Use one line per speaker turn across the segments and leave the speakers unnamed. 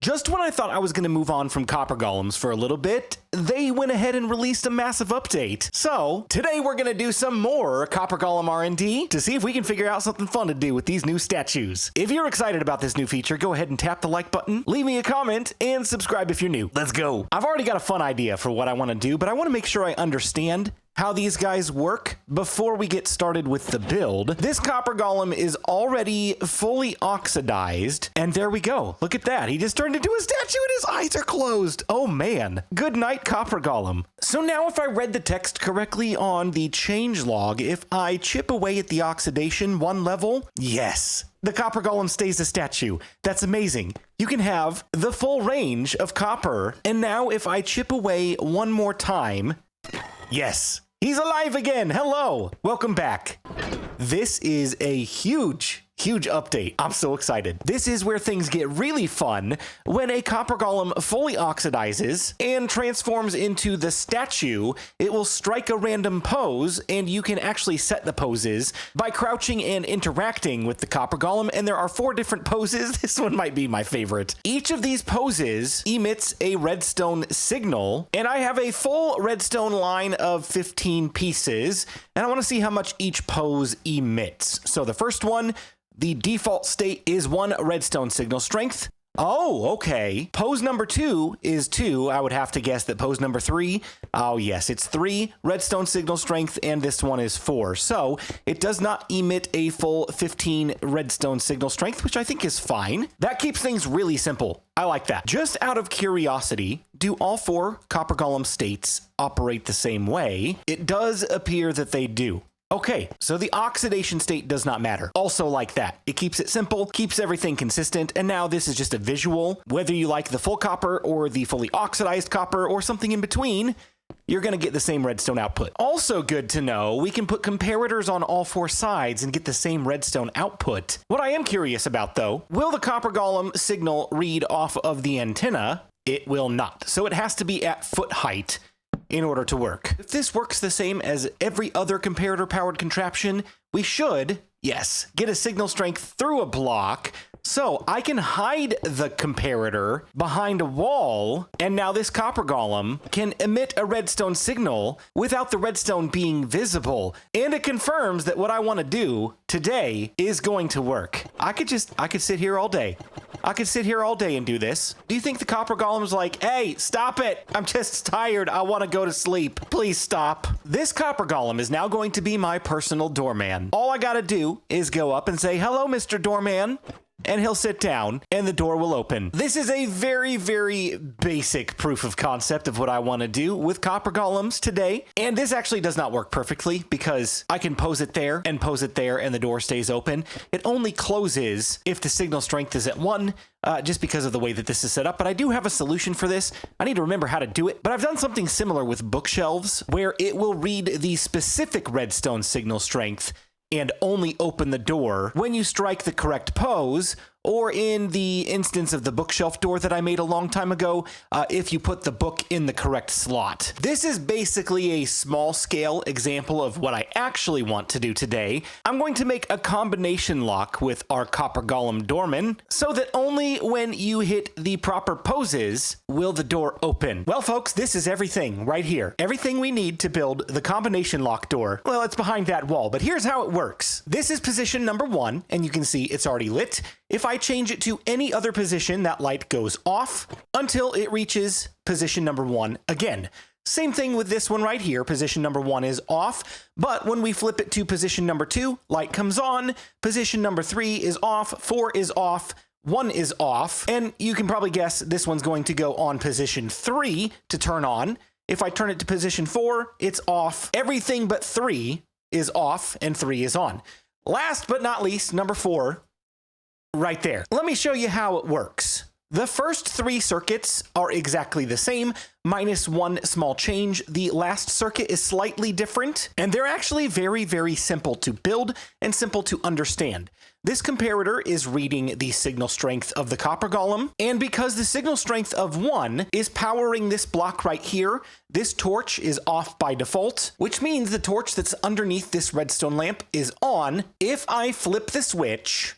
Just when I thought I was going to move on from Copper Golems for a little bit, they went ahead and released a massive update. So today we're going to do some more Copper Golem R&D to see if we can figure out something fun to do with these new statues. If you're excited about this new feature, go ahead and tap the like button, leave me a comment, and subscribe if you're new. Let's go. I've already got a fun idea for what I want to do, but I want to make sure I understand how these guys work before we get started with the build. This Copper Golem is already fully oxidized, and there we go. Look at that. He just turned into a statue and his eyes are closed. Oh man. Good night, Copper Golem. So now if I read the text correctly on the changelog, if I chip away at the oxidation one level, yes, the Copper Golem stays a statue. That's amazing. You can have the full range of copper, and now if I chip away one more time, yes, he's alive again. Hello. Welcome back. This is a huge update. I'm so excited. This is where things get really fun when a Copper Golem fully oxidizes and transforms into the statue. It will strike a random pose, and you can actually set the poses by crouching and interacting with the Copper Golem, and there are 4 different poses. This one might be my favorite. Each of these poses emits a redstone signal, and I have a full redstone line of 15 pieces, and I want to see how much each pose emits. So the first one, the default state is 1 redstone signal strength. Oh, okay. Pose number 2 is 2. I would have to guess that pose number 3, oh yes, it's 3 redstone signal strength, and this one is 4. So it does not emit a full 15 redstone signal strength, which I think is fine. That keeps things really simple. I like that. Just out of curiosity, do all 4 Copper Golem states operate the same way? It does appear that they do. Okay, so the oxidation state does not matter. Also like that. It keeps it simple, keeps everything consistent, and now this is just a visual. Whether you like the full copper or the fully oxidized copper or something in between, you're going to get the same redstone output. Also good to know, we can put comparators on all 4 sides and get the same redstone output. What I am curious about though, will the Copper Golem signal read off of the antenna? It will not. So it has to be at foot height in order to work. If this works the same as every other comparator-powered contraption, we should, yes, get a signal strength through a block, so I can hide the comparator behind a wall, and now this Copper Golem can emit a redstone signal without the redstone being visible. And it confirms that what I want to do today is going to work. I could sit here all day. I could sit here all day and do this. Do you think the Copper Golem's like, hey, stop it. I'm just tired. I want to go to sleep. Please stop. This Copper Golem is now going to be my personal doorman. All I got to do is go up and say, hello, Mr. Doorman. And he'll sit down and the door will open. This is a very, very basic proof of concept of what I want to do with Copper Golems today. And this actually does not work perfectly because I can pose it there and the door stays open. It only closes if the signal strength is at 1, just because of the way that this is set up. But I do have a solution for this. I need to remember how to do it. But I've done something similar with bookshelves where it will read the specific redstone signal strength and only open the door when you strike the correct pose, or in the instance of the bookshelf door that I made a long time ago, if you put the book in the correct slot. This is basically a small scale example of what I actually want to do today. I'm going to make a combination lock with our Copper Golem doorman so that only when you hit the proper poses will the door open. Well, folks, this is everything right here. Everything we need to build the combination lock door. Well, it's behind that wall, but here's how it works. This is position number 1, and you can see it's already lit. If I change it to any other position, that light goes off until it reaches position number 1 again. Same thing with this one right here. Position number 1 is off, but when we flip it to position number 2, light comes on. Position number 3 is off, 4 is off, 1 is off, and you can probably guess this one's going to go on position 3 to turn on. If I turn it to position 4, it's off. Everything but 3 is off and 3 is on. Last but not least, number 4, right there. Let me show you how it works. The first 3 circuits are exactly the same, minus 1 small change. The last circuit is slightly different, and they're actually very, very simple to build and simple to understand. This comparator is reading the signal strength of the Copper Golem, and because the signal strength of 1 is powering this block right here, this torch is off by default, which means the torch that's underneath this redstone lamp is on. If I flip the switch,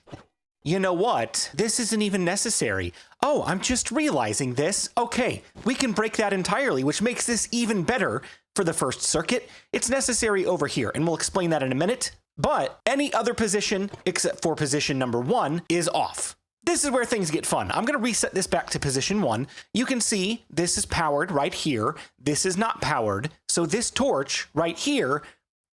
You know what? This isn't even necessary. Oh, I'm just realizing this. Okay, we can break that entirely, which makes this even better for the first circuit. It's necessary over here, and we'll explain that in a minute. But any other position, except for position number 1, is off. This is where things get fun. I'm going to reset this back to position 1. You can see this is powered right here. This is not powered. So this torch right here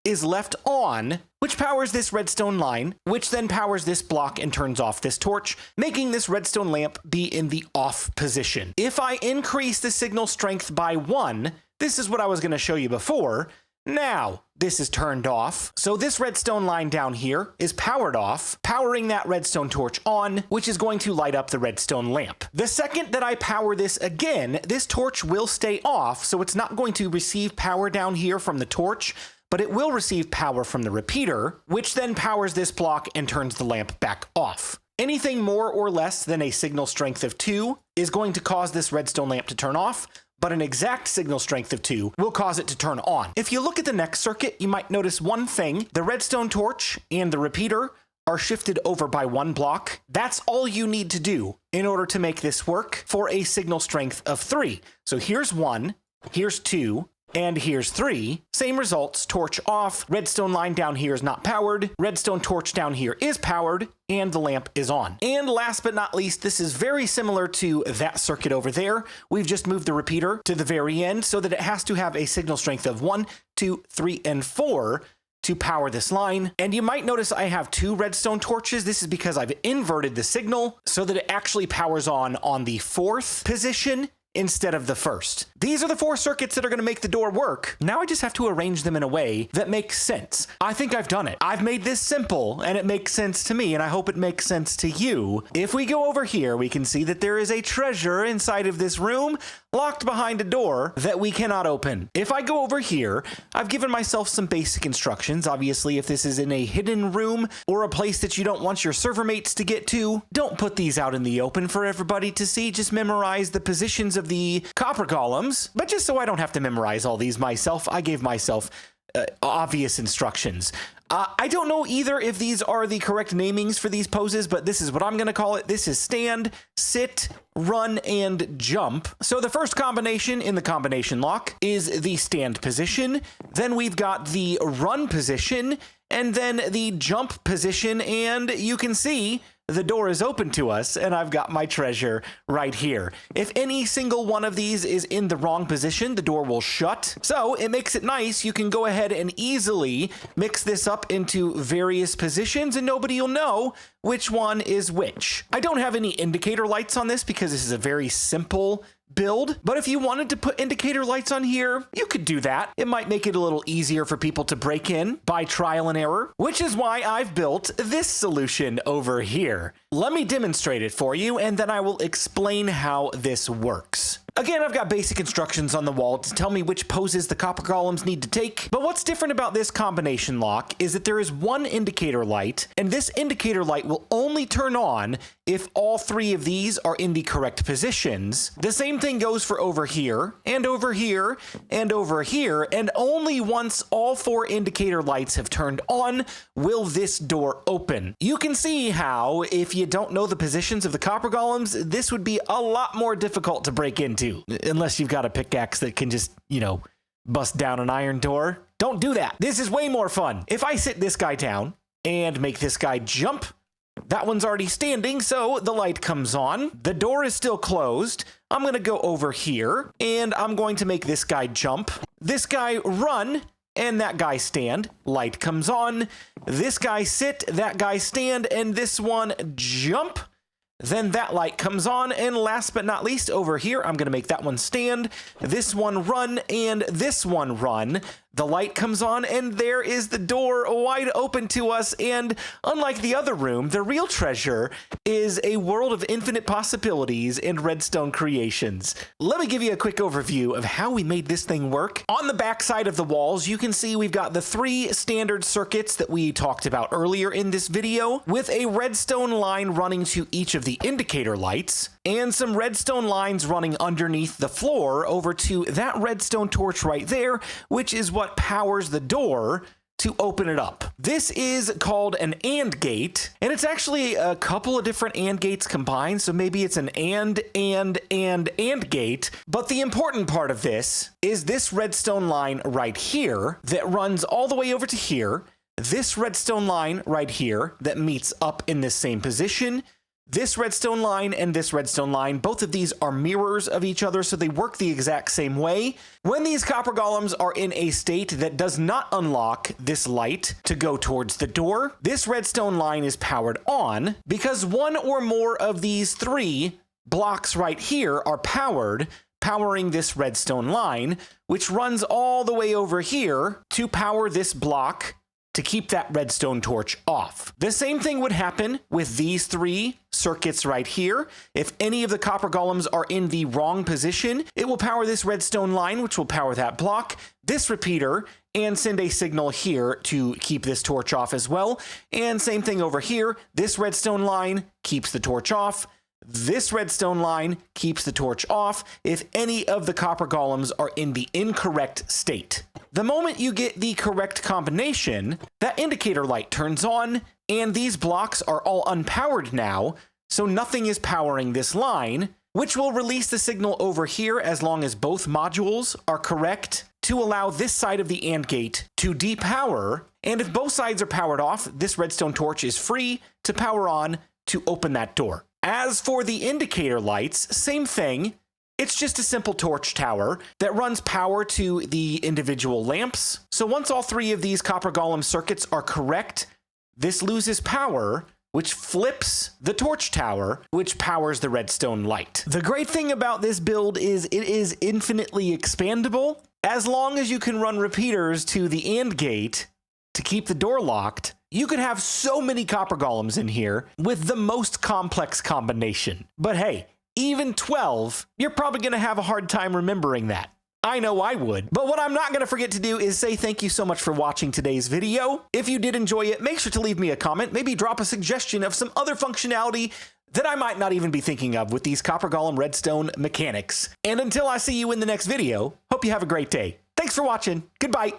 is left on, which powers this redstone line, which then powers this block and turns off this torch, making this redstone lamp be in the off position. If I increase the signal strength by 1, this is what I was going to show you before. Now, this is turned off. So this redstone line down here is powered off, powering that redstone torch on, which is going to light up the redstone lamp. The second that I power this again, this torch will stay off, so it's not going to receive power down here from the torch, but it will receive power from the repeater, which then powers this block and turns the lamp back off. Anything more or less than a signal strength of 2 is going to cause this redstone lamp to turn off, but an exact signal strength of 2 will cause it to turn on. If you look at the next circuit, you might notice one thing. The redstone torch and the repeater are shifted over by 1 block. That's all you need to do in order to make this work for a signal strength of 3. So here's 1, here's 2, and here's 3. Same results, torch off, redstone line down here is not powered, redstone torch down here is powered, and the lamp is on. And last but not least, this is very similar to that circuit over there. We've just moved the repeater to the very end so that it has to have a signal strength of 1, 2, 3, and 4 to power this line. And you might notice I have 2 redstone torches. This is because I've inverted the signal so that it actually powers on the 4th position instead of the 1st. These are the 4 circuits that are going to make the door work. Now I just have to arrange them in a way that makes sense. I think I've done it. I've made this simple and it makes sense to me, and I hope it makes sense to you. If we go over here, we can see that there is a treasure inside of this room locked behind a door that we cannot open. If I go over here, I've given myself some basic instructions. Obviously, if this is in a hidden room or a place that you don't want your server mates to get to, don't put these out in the open for everybody to see. Just memorize the positions of the copper golems. But just so I don't have to memorize all these myself, I gave myself obvious instructions. I don't know either if these are the correct namings for these poses, but this is what I'm going to call it. This is stand, sit, run, and jump. So the first combination in the combination lock is the stand position. Then we've got the run position, and then the jump position, and you can see the door is open to us, and I've got my treasure right here. If any single one of these is in the wrong position, the door will shut. So it makes it nice. You can go ahead and easily mix this up into various positions, and nobody will know which one is which. I don't have any indicator lights on this because this is a very simple build, but if you wanted to put indicator lights on here, you could do that. It might make it a little easier for people to break in by trial and error, which is why I've built this solution over here. Let me demonstrate it for you, and then I will explain how this works. Again, I've got basic instructions on the wall to tell me which poses the copper golems need to take, but what's different about this combination lock is that there is one indicator light, and this indicator light will only turn on if all 3 of these are in the correct positions. The same thing goes for over here, and over here, and over here, and only once all 4 indicator lights have turned on will this door open. You can see how, if you don't know the positions of the copper golems, this would be a lot more difficult to break into. Unless you've got a pickaxe that can just, bust down an iron door. Don't do that. This is way more fun. If I sit this guy down and make this guy jump, that one's already standing, so the light comes on. The door is still closed. I'm going to go over here, and I'm going to make this guy jump. This guy run, and that guy stand. Light comes on. This guy sit, that guy stand, and this one jump. Then that light comes on, and last but not least, over here, I'm going to make that one stand, this one run, and this one run. The light comes on, and there is the door wide open to us, and unlike the other room, the real treasure is a world of infinite possibilities and redstone creations. Let me give you a quick overview of how we made this thing work. On the back side of the walls, you can see we've got the 3 standard circuits that we talked about earlier in this video, with a redstone line running to each of the indicator lights, and some redstone lines running underneath the floor over to that redstone torch right there, which is what powers the door to open it up. This is called an AND gate, and it's actually a couple of different AND gates combined, so maybe it's an AND gate. But the important part of this is this redstone line right here that runs all the way over to here, this redstone line right here that meets up in this same position, this redstone line and this redstone line, both of these are mirrors of each other, so they work the exact same way. When these copper golems are in a state that does not unlock this light to go towards the door, this redstone line is powered on because one or more of these three blocks right here are powering this redstone line, which runs all the way over here to power this block to keep that redstone torch off. The same thing would happen with these three circuits right here. If any of the copper golems are in the wrong position, it will power this redstone line, which will power that block, this repeater, and send a signal here to keep this torch off as well. And same thing over here. This redstone line keeps the torch off. This redstone line keeps the torch off if any of the copper golems are in the incorrect state. The moment you get the correct combination, that indicator light turns on, and these blocks are all unpowered now, so nothing is powering this line, which will release the signal over here as long as both modules are correct to allow this side of the AND gate to depower, and if both sides are powered off, this redstone torch is free to power on to open that door. As for the indicator lights, same thing. It's just a simple torch tower that runs power to the individual lamps. So once all three of these copper golem circuits are correct, this loses power, which flips the torch tower, which powers the redstone light. The great thing about this build is it is infinitely expandable. As long as you can run repeaters to the AND gate to keep the door locked, you could have so many copper golems in here with the most complex combination. But hey, even 12, you're probably going to have a hard time remembering that. I know I would. But what I'm not going to forget to do is say thank you so much for watching today's video. If you did enjoy it, make sure to leave me a comment, maybe drop a suggestion of some other functionality that I might not even be thinking of with these copper golem redstone mechanics. And until I see you in the next video, hope you have a great day. Thanks for watching. Goodbye.